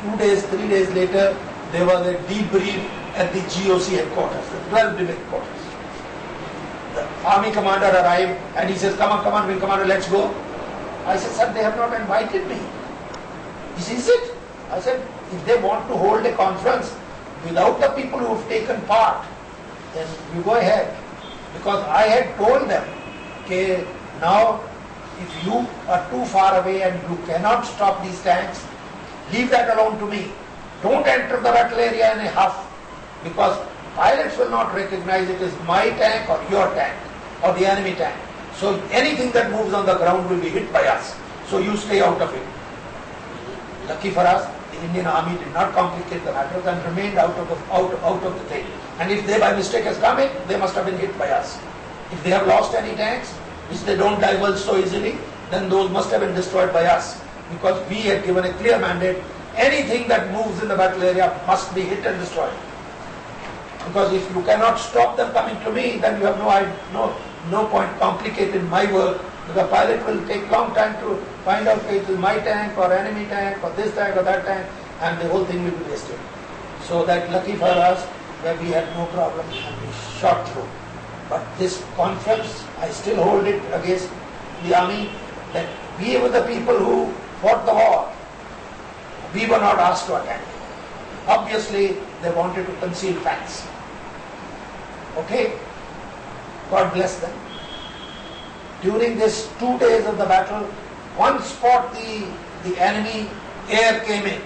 2 days, 3 days later, there was a debrief at the GOC headquarters, the 12th Brigade headquarters. The army commander arrived and he says, come on, wing commander, let's go. I said, sir, they have not invited me. He says, is it? I said, if they want to hold a conference without the people who have taken part, then you go ahead. Because I had told them, okay, now if you are too far away and you cannot stop these tanks, leave that alone to me. Don't enter the battle area in a huff, because pilots will not recognize it as my tank or your tank or the enemy tank. So anything that moves on the ground will be hit by us. So you stay out of it. Lucky for us, the Indian Army did not complicate the matters and remained out of the thing. And if they by mistake has come in, they must have been hit by us. If they have lost any tanks, which they don't divulge so easily, then those must have been destroyed by us. Because we had given a clear mandate, anything that moves in the battle area must be hit and destroyed. Because if you cannot stop them coming to me, then you have no point complicating my work. The pilot will take long time to find out if it is my tank or enemy tank or this tank or that tank, and the whole thing will be wasted. So that lucky for us that we had no problem and we shot through. But this conference, I still hold it against the army that we were the people who fought the war. We were not asked to attend. Obviously, they wanted to conceal facts. Okay? God bless them. During these 2 days of the battle, one spot the enemy air came in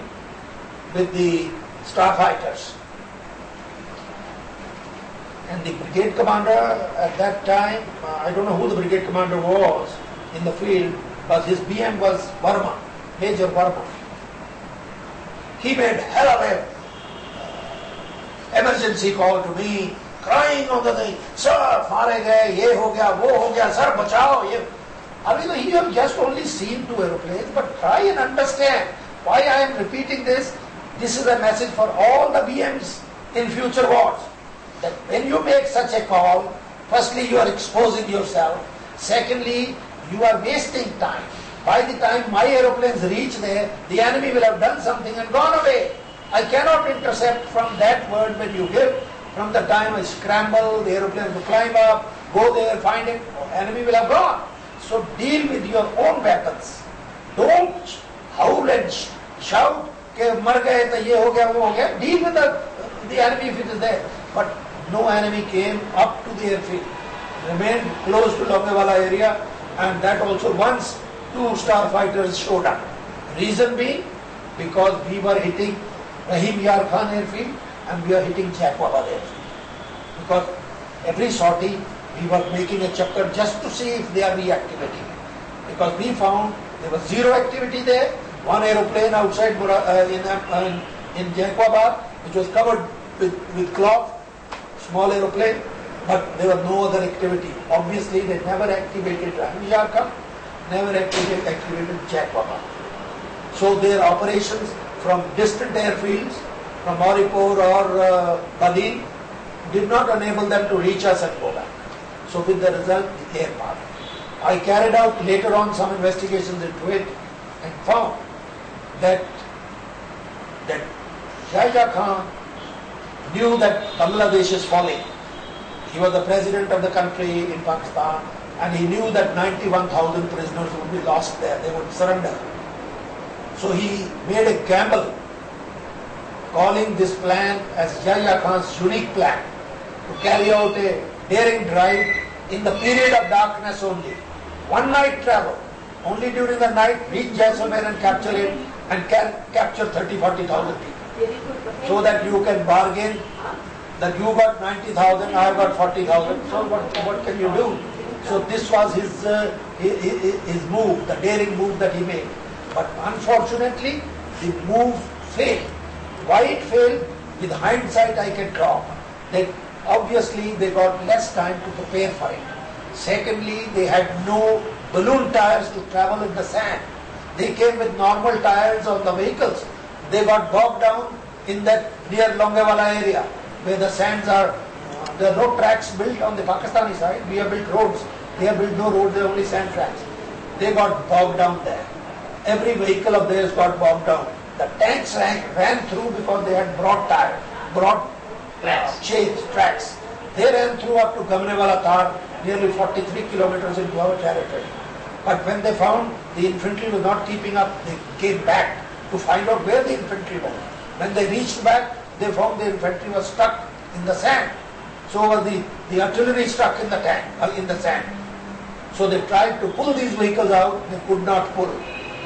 with the starfighters. And the brigade commander at that time, I don't know who the brigade commander was in the field, but his BM was Verma, Major Verma. He made hell of a emergency call to me, crying on the thing, sir, मारे गए, ये हो गया, वो हो गया, sir, बचाओ, ये. I mean, you have just only seen 2 aeroplanes, but try and understand why I am repeating this. This is a message for all the BMs in future wars. That when you make such a call, firstly, you are exposing yourself. Secondly, you are wasting time. By the time my aeroplanes reach there, the enemy will have done something and gone away. I cannot intercept from that word when you give. From the time I scramble, the aeroplane will climb up, go there, find it, enemy will have gone. So deal with your own weapons. Don't howl and shout, ke mar gaye to ye ho gaya, wo ho gaya. Deal with the enemy if it is there. But no enemy came up to the airfield. Remained close to Longewala area, and that also once 2 starfighters showed up. Reason being, because we were hitting Rahim Yar Khan airfield and we are hitting Jaquabad airfield. Because every sortie we were making a chapter just to see if they are reactivating. Because we found there was zero activity there. One aeroplane outside in Jaquabad, which was covered with cloth, small aeroplane, but there was no other activity. Obviously, they never activated Rahim Yar Khan, never activated Jaquabad. So their operations from distant airfields, from Maripur or Badin, did not enable them to reach us and go back. So with the result, the air part. I carried out later on some investigations into it and found that Yahya Khan knew that Bangladesh is falling. He was the president of the country in Pakistan, and he knew that 91,000 prisoners would be lost there, they would surrender. So he made a gamble, calling this plan as Yahya Khan's unique plan, to carry out a daring drive in the period of darkness only. One night travel, only during the night, reach Jaisalmer and capture it, and capture 30,000-40,000 people. So that you can bargain that you got 90,000, I got 40,000. So what can you do? So this was his move, the daring move that he made. But unfortunately, the move failed. Why it failed? With hindsight, I can draw that obviously they got less time to prepare for it. Secondly, they had no balloon tires to travel in the sand. They came with normal tires on the vehicles. They got bogged down in that near Longewala area where the sands are, there are no tracks built on the Pakistani side. We have built roads. They have built no roads, they are only sand tracks. They got bogged down there. Every vehicle of theirs got bogged down. The tanks ran through because they had broad tire, broad chains, tracks. They ran through up to Gamnewala Tar, nearly 43 kilometers into our territory. But when they found the infantry was not keeping up, they came back to find out where the infantry was. When they reached back, they found the infantry was stuck in the sand. So was the artillery stuck in the tank, in the sand. So they tried to pull these vehicles out, they could not pull.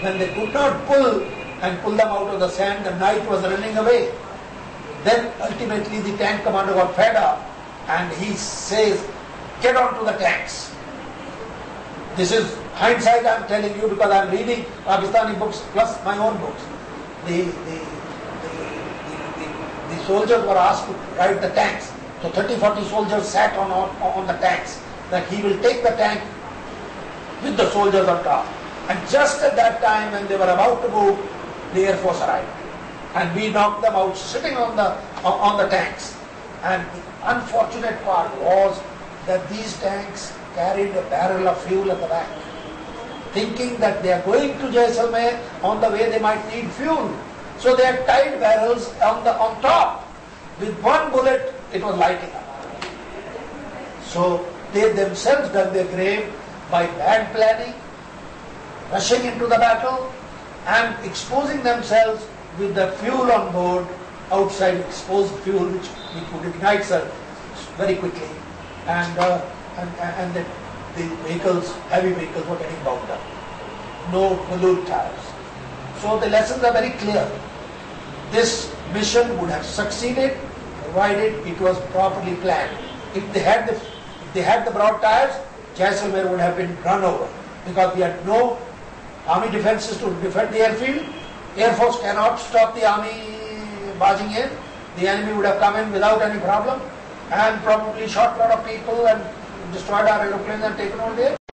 When they could not pull and pull them out of the sand, the night was running away. Then ultimately the tank commander got fed up and he says, get onto the tanks. This is hindsight I am telling you because I am reading Pakistani books plus my own books. The soldiers were asked to ride the tanks. So 30-40 soldiers sat on the tanks. That he will take the tank with the soldiers on top. And just at that time when they were about to move, the Air Force arrived. And we knocked them out sitting on the tanks. And the unfortunate part was that these tanks carried a barrel of fuel at the back. Thinking that they are going to Jaisalmer, on the way they might need fuel. So they had tied barrels on top. With one bullet, it was lighting up. So they themselves dug their grave by bad planning, rushing into the battle and exposing themselves with the fuel on board, outside exposed fuel which would ignite very quickly. And the vehicles, heavy vehicles were getting bound up. No balloon tires. So the lessons are very clear. This mission would have succeeded provided it was properly planned. If they had the broad tires, Jaisalmer would have been run over because we had no army defenses to defend the airfield. Air Force cannot stop the army barging in. The enemy would have come in without any problem and probably shot a lot of people and destroyed our aeroplanes and taken over there.